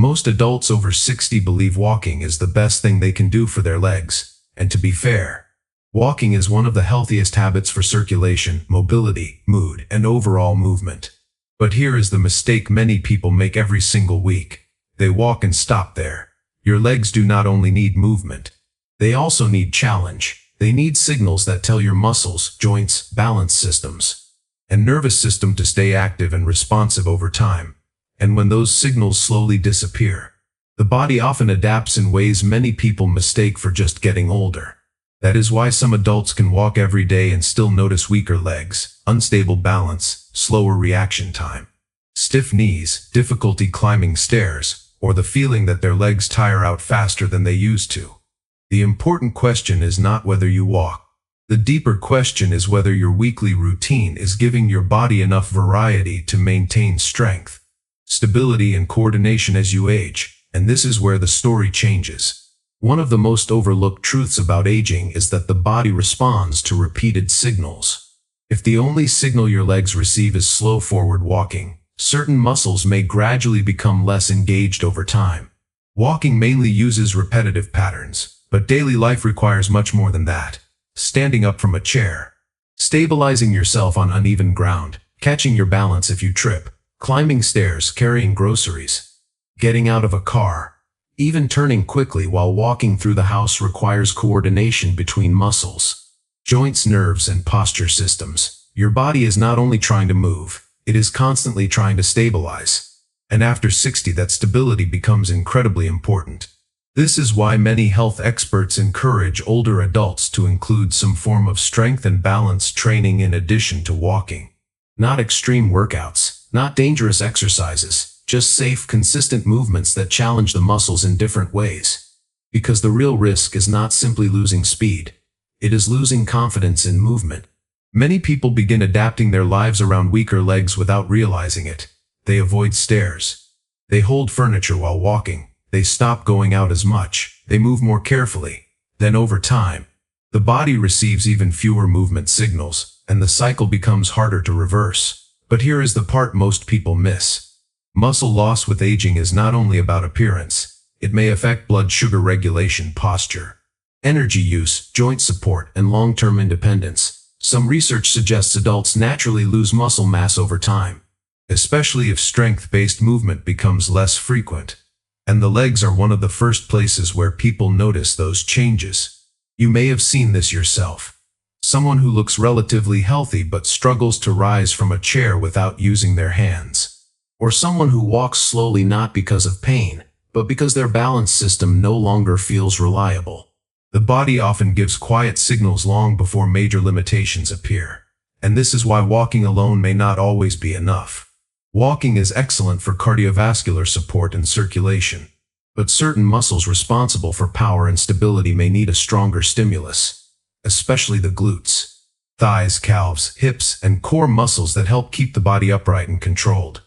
Most adults over 60 believe walking is the best thing they can do for their legs. And to be fair, walking is one of the healthiest habits for circulation, mobility, mood, and overall movement. But here is the mistake many people make every single week. They walk and stop there. Your legs do not only need movement. They also need challenge. They need signals that tell your muscles, joints, balance systems, and nervous system to stay active and responsive over time. And when those signals slowly disappear, the body often adapts in ways many people mistake for just getting older. That is why some adults can walk every day and still notice weaker legs, unstable balance, slower reaction time, stiff knees, difficulty climbing stairs, or the feeling that their legs tire out faster than they used to. The important question is not whether you walk. The deeper question is whether your weekly routine is giving your body enough variety to maintain strength, stability, and coordination as you age. And this is where the story changes. One of the most overlooked truths about aging is that the body responds to repeated signals. If the only signal your legs receive is slow forward walking, certain muscles may gradually become less engaged over time. Walking mainly uses repetitive patterns, but daily life requires much more than that. Standing up from a chair, stabilizing yourself on uneven ground, catching your balance if you trip, climbing stairs, carrying groceries, getting out of a car, even turning quickly while walking through the house requires coordination between muscles, joints, nerves, and posture systems. Your body is not only trying to move, it is constantly trying to stabilize. And after 60, that stability becomes incredibly important. This is why many health experts encourage older adults to include some form of strength and balance training in addition to walking. Not extreme workouts, not dangerous exercises, just safe, consistent movements that challenge the muscles in different ways. Because the real risk is not simply losing speed. It is losing confidence in movement. Many people begin adapting their lives around weaker legs without realizing it. They avoid stairs. They hold furniture while walking. They stop going out as much. They move more carefully. Then over time, the body receives even fewer movement signals, and the cycle becomes harder to reverse. But here is the part most people miss. Muscle loss with aging is not only about appearance. It may affect blood sugar regulation, posture, energy use, joint support, and long-term independence. Some research suggests adults naturally lose muscle mass over time, especially if strength-based movement becomes less frequent. And the legs are one of the first places where people notice those changes. You may have seen this yourself. Someone who looks relatively healthy but struggles to rise from a chair without using their hands. Or someone who walks slowly not because of pain, but because their balance system no longer feels reliable. The body often gives quiet signals long before major limitations appear. And this is why walking alone may not always be enough. Walking is excellent for cardiovascular support and circulation, but certain muscles responsible for power and stability may need a stronger stimulus, especially the glutes, thighs, calves, hips, and core muscles that help keep the body upright and controlled.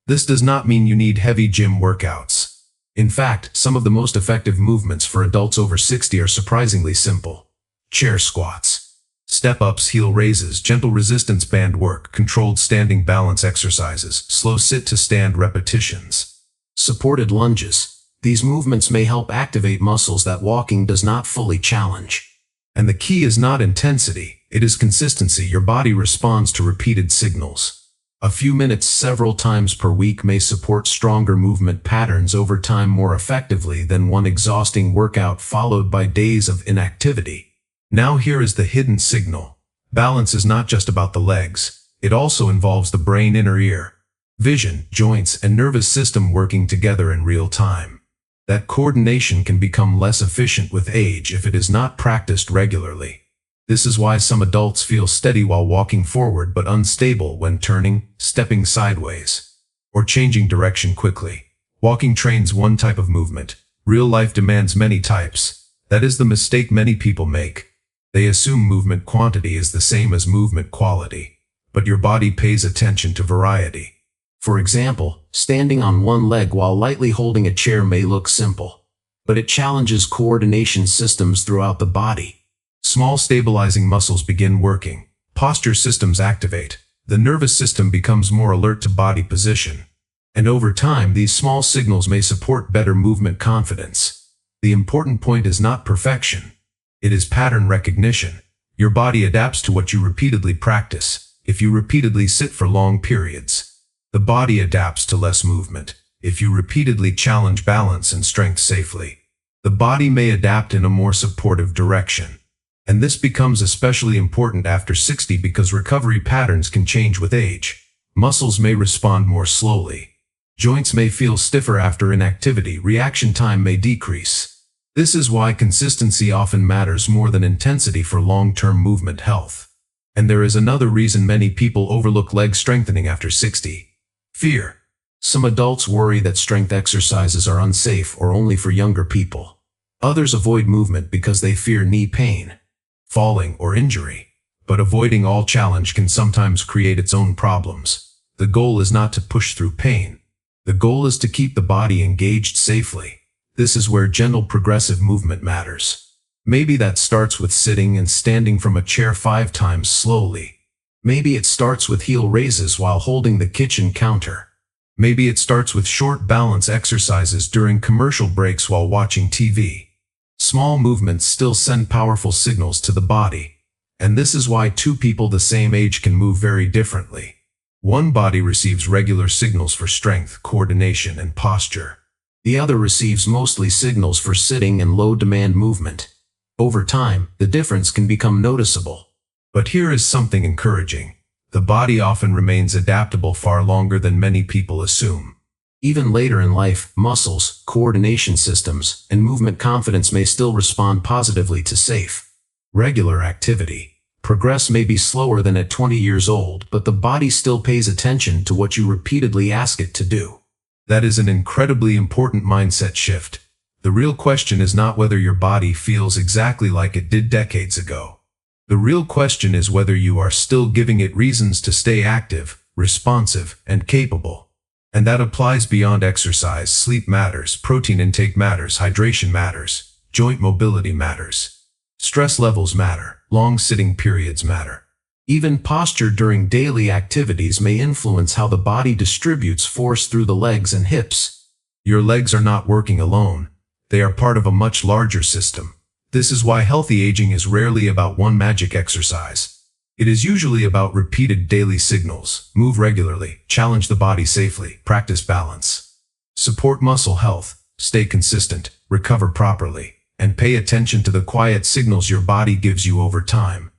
This does not mean you need heavy gym workouts. In fact, some of the most effective movements for adults over 60 are surprisingly simple. Chair squats, step-ups, heel raises, gentle resistance band work, controlled standing balance exercises, slow sit-to-stand repetitions, supported lunges. These movements may help activate muscles that walking does not fully challenge. And the key is not intensity, it is consistency. Your body responds to repeated signals. A few minutes several times per week may support stronger movement patterns over time more effectively than one exhausting workout followed by days of inactivity. Now here is the hidden signal. Balance is not just about the legs. It also involves the brain, inner ear, vision, joints, and nervous system working together in real time. That coordination can become less efficient with age if it is not practiced regularly. This is why some adults feel steady while walking forward but unstable when turning, stepping sideways, or changing direction quickly. Walking trains one type of movement. Real life demands many types. That is the mistake many people make. They assume movement quantity is the same as movement quality, but your body pays attention to variety. For example, standing on one leg while lightly holding a chair may look simple, but it challenges coordination systems throughout the body. Small stabilizing muscles begin working, posture systems activate, the nervous system becomes more alert to body position, And over time, these small signals may support better movement confidence. The important point is not perfection. It is pattern recognition. Your body adapts to what you repeatedly practice. If you repeatedly sit for long periods, the body adapts to less movement. If you repeatedly challenge balance and strength safely, the body may adapt in a more supportive direction. And this becomes especially important after 60 because recovery patterns can change with age. Muscles may respond more slowly. Joints may feel stiffer after inactivity. Reaction time may decrease. This is why consistency often matters more than intensity for long-term movement health. And there is another reason many people overlook leg strengthening after 60. Fear. Some adults worry that strength exercises are unsafe or only for younger people. Others avoid movement because they fear knee pain, falling, or injury. But avoiding all challenge can sometimes create its own problems. The goal is not to push through pain. The goal is to keep the body engaged safely. This is where gentle progressive movement matters. Maybe that starts with sitting and standing from a chair 5 times slowly. Maybe it starts with heel raises while holding the kitchen counter. Maybe it starts with short balance exercises during commercial breaks while watching TV. Small movements still send powerful signals to the body. And this is why two people the same age can move very differently. One body receives regular signals for strength, coordination, and posture. The other receives mostly signals for sitting and low-demand movement. Over time, the difference can become noticeable. But here is something encouraging. The body often remains adaptable far longer than many people assume. Even later in life, muscles, coordination systems, and movement confidence may still respond positively to safe, regular activity. Progress may be slower than at 20 years old, but the body still pays attention to what you repeatedly ask it to do. That is an incredibly important mindset shift. The real question is not whether your body feels exactly like it did decades ago. The real question is whether you are still giving it reasons to stay active, responsive, and capable. And that applies beyond exercise. Sleep matters, protein intake matters, hydration matters, joint mobility matters. Stress levels matter, long sitting periods matter. Even posture during daily activities may influence how the body distributes force through the legs and hips. Your legs are not working alone. They are part of a much larger system. This is why healthy aging is rarely about one magic exercise. It is usually about repeated daily signals. Move regularly, challenge the body safely, practice balance. Support muscle health, stay consistent, recover properly, and pay attention to the quiet signals your body gives you over time.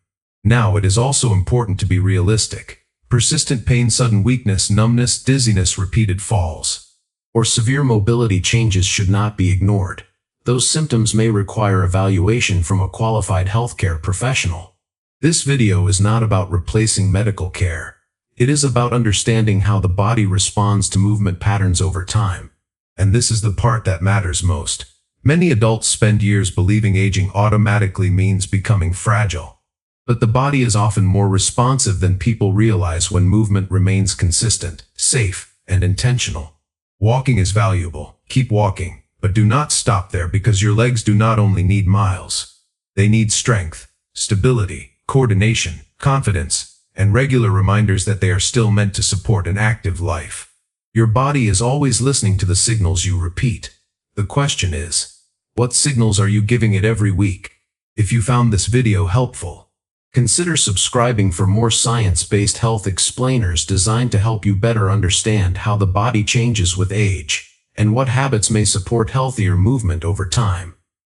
Now, it is also important to be realistic. Persistent pain, sudden weakness, numbness, dizziness, repeated falls, or severe mobility changes should not be ignored. Those symptoms may require evaluation from a qualified healthcare professional. This video is not about replacing medical care. It is about understanding how the body responds to movement patterns over time. And this is the part that matters most. Many adults spend years believing aging automatically means becoming fragile. But the body is often more responsive than people realize when movement remains consistent, safe, and intentional. Walking is valuable. Keep walking, but do not stop there because your legs do not only need miles. They need strength, stability, coordination, confidence, and regular reminders that they are still meant to support an active life. Your body is always listening to the signals you repeat. The question is, what signals are you giving it every week? If you found this video helpful, consider subscribing for more science-based health explainers designed to help you better understand how the body changes with age, and what habits may support healthier movement over time.